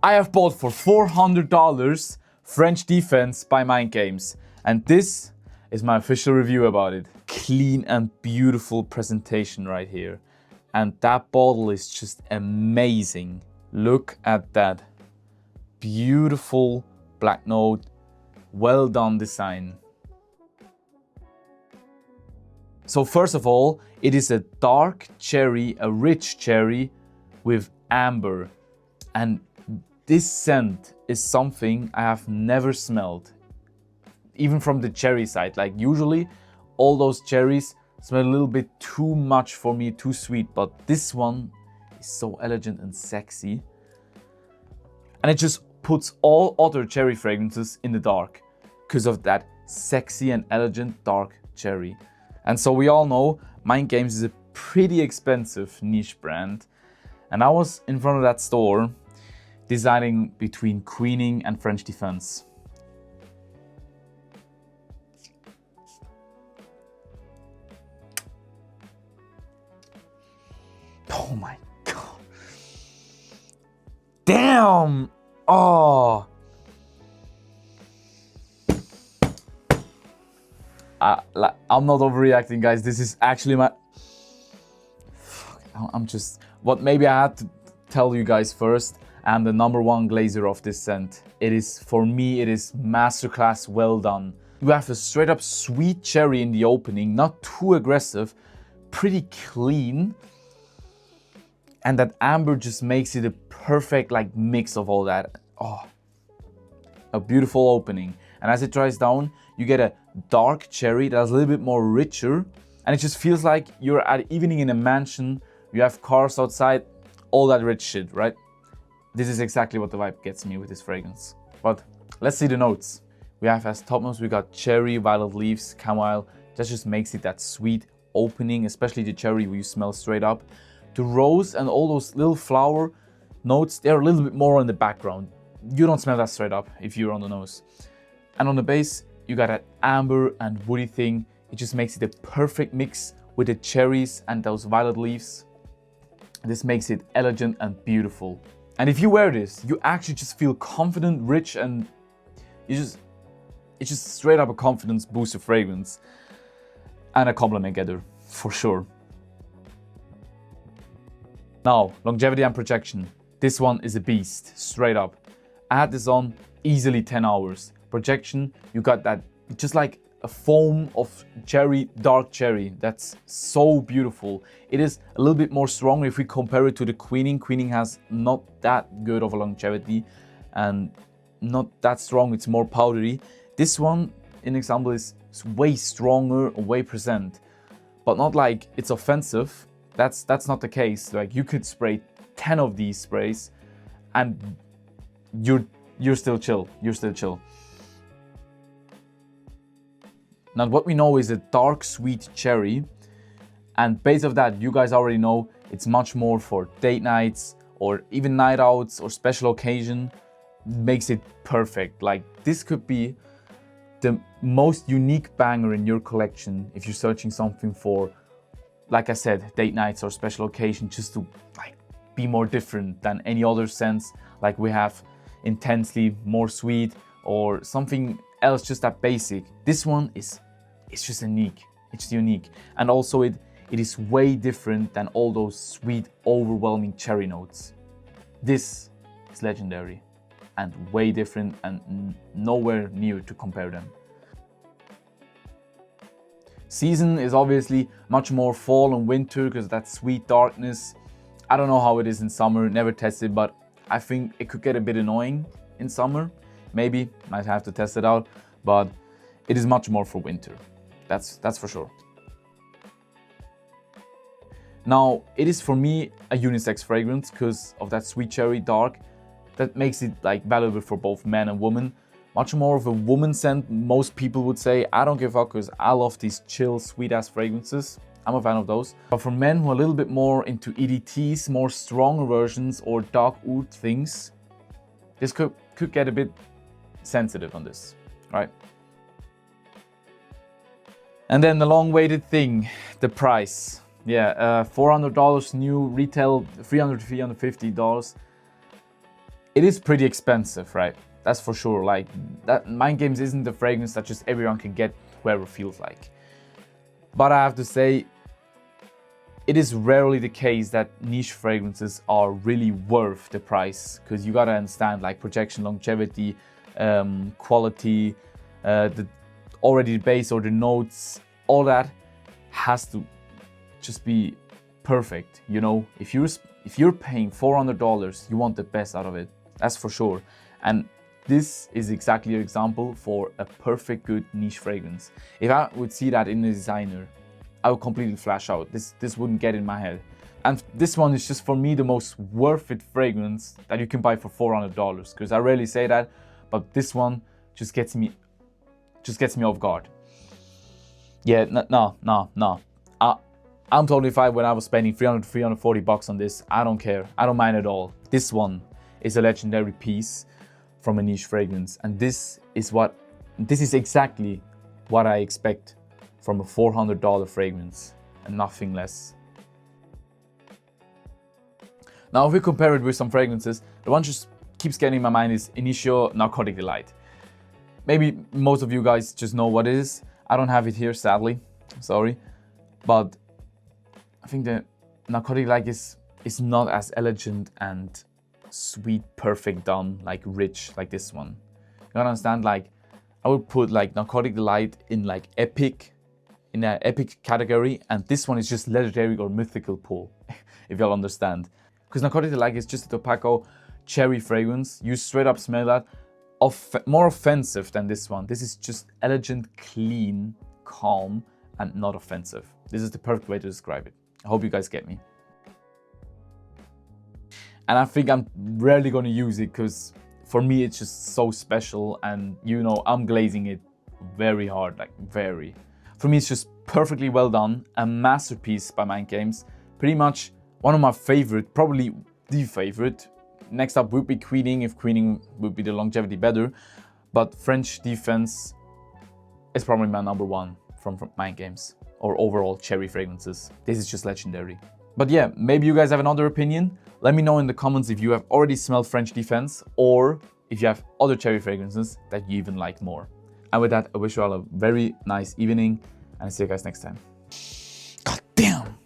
I have bought for $400 French Defense by Mind Games, and this is my official review about it. Clean and beautiful presentation right here, and that bottle is just amazing. Look at that beautiful black note, well done design. So first of all, it is a dark cherry, a rich cherry with amber, and this scent is something I have never smelled, even from the cherry side. Like usually all those cherries smell a little bit too much for me, too sweet, but this one is so elegant and sexy, and it just puts all other cherry fragrances in the dark because of that sexy and elegant dark cherry. And so we all know Mind Games is a pretty expensive niche brand, and I was in front of that store deciding between Queening and French Defense. Oh my god. Damn! Oh! I'm not overreacting, guys. This is actually my... I'm just... What maybe I had to tell you guys first. I'm the #1 glazer of this scent. It is, for me, it is masterclass well done. You have a straight up sweet cherry in the opening, not too aggressive, pretty clean. And that amber just makes it a perfect like mix of all that. Oh, a beautiful opening. And as it dries down, you get a dark cherry that's a little bit more richer. And it just feels like you're at evening in a mansion. You have cars outside, all that rich shit, right? This is exactly what the vibe gets me with this fragrance. But let's see the notes. We have as top notes, we got cherry, violet leaves, chamomile. That just makes it that sweet opening, especially the cherry where you smell straight up. The rose and all those little flower notes, they're a little bit more in the background. You don't smell that straight up if you're on the nose. And on the base, you got that amber and woody thing. It just makes it a perfect mix with the cherries and those violet leaves. This makes it elegant and beautiful. And if you wear this, you actually just feel confident, rich, and it's just straight up a confidence booster fragrance. And a compliment getter, for sure. Now, longevity and projection. This one is a beast, straight up. I had this on easily 10 hours. Projection, you got that, just like a foam of cherry, dark cherry. That's so beautiful. It is a little bit more strong if we compare it to the Queening. Queening has not that good of a longevity and not that strong, it's more powdery. This one, in example, is way stronger, way present, but not like it's offensive. That's not the case. Like you could spray 10 of these sprays and you're still chill. You're still chill. Now what we know is a dark sweet cherry, and based off that, you guys already know it's much more for date nights or even night outs or special occasion. Makes it perfect. Like this could be the most unique banger in your collection if you're searching something for, like I said, date nights or special occasion, just to like be more different than any other scents like we have, intensely more sweet or something else, just that basic. This one it's just unique. It's unique, and also it is way different than all those sweet, overwhelming cherry notes. This is legendary and way different and nowhere near to compare them. Season is obviously much more fall and winter because of that sweet darkness. I don't know how it is in summer, never tested, but I think it could get a bit annoying in summer. Maybe, might have to test it out, but it is much more for winter. That's for sure. Now, it is for me a unisex fragrance because of that sweet cherry dark. That makes it like valuable for both men and women. Much more of a woman scent, most people would say. I don't give a fuck because I love these chill, sweet ass fragrances. I'm a fan of those. But for men who are a little bit more into EDTs, more stronger versions or dark oud things, this could get a bit sensitive on this, right? And then the long-awaited thing, the price. Yeah, $400 new, retail $300 to $350. it is pretty expensive, right? That's for sure. Like, that Mind Games isn't the fragrance that just everyone can get whoever feels like. But I have to say, it is rarely the case that niche fragrances are really worth the price, because you gotta understand, like, projection, longevity, quality, the base or the notes, all that has to just be perfect. You know, if you're paying $400, you want the best out of it. That's for sure. And this is exactly an example for a perfect good niche fragrance. If I would see that in a designer, I would completely flash out. This wouldn't get in my head. And this one is just, for me, the most worth it fragrance that you can buy for $400, because I rarely say that, but this one just gets me off guard. Yeah, no. I'm totally fine when I was spending $340 on this. I don't care. I don't mind at all. This one is a legendary piece from a niche fragrance, and this is exactly what I expect from a $400 fragrance, and nothing less. Now, if we compare it with some fragrances, the one just keeps getting in my mind is Initio Narcotic Delight. Maybe most of you guys just know what it is. I don't have it here, sadly. Sorry. But I think the Narcotic Delight is not as elegant and sweet, perfect done, like rich, like this one. You gotta understand, like, I would put like Narcotic Delight in like epic, in an epic category, and this one is just legendary or mythical pull, if y'all understand. Because Narcotic Delight is just a tobacco cherry fragrance. You straight up smell that. More offensive than this one. This is just elegant, clean, calm, and not offensive. This is the perfect way to describe it. I hope you guys get me. And I think I'm rarely going to use it, because for me it's just so special, and you know, I'm glazing it very hard, like very. For me it's just perfectly well done, a masterpiece by Mind Games. Pretty much one of my favorite, probably the favorite. Next up would be Queening, if Queening would be the longevity better. But French Defense is probably my number one from Mind Games, or overall cherry fragrances. This is just legendary. But yeah, maybe you guys have another opinion. Let me know in the comments if you have already smelled French Defense, or if you have other cherry fragrances that you even like more. And with that, I wish you all a very nice evening, and I'll see you guys next time. God damn!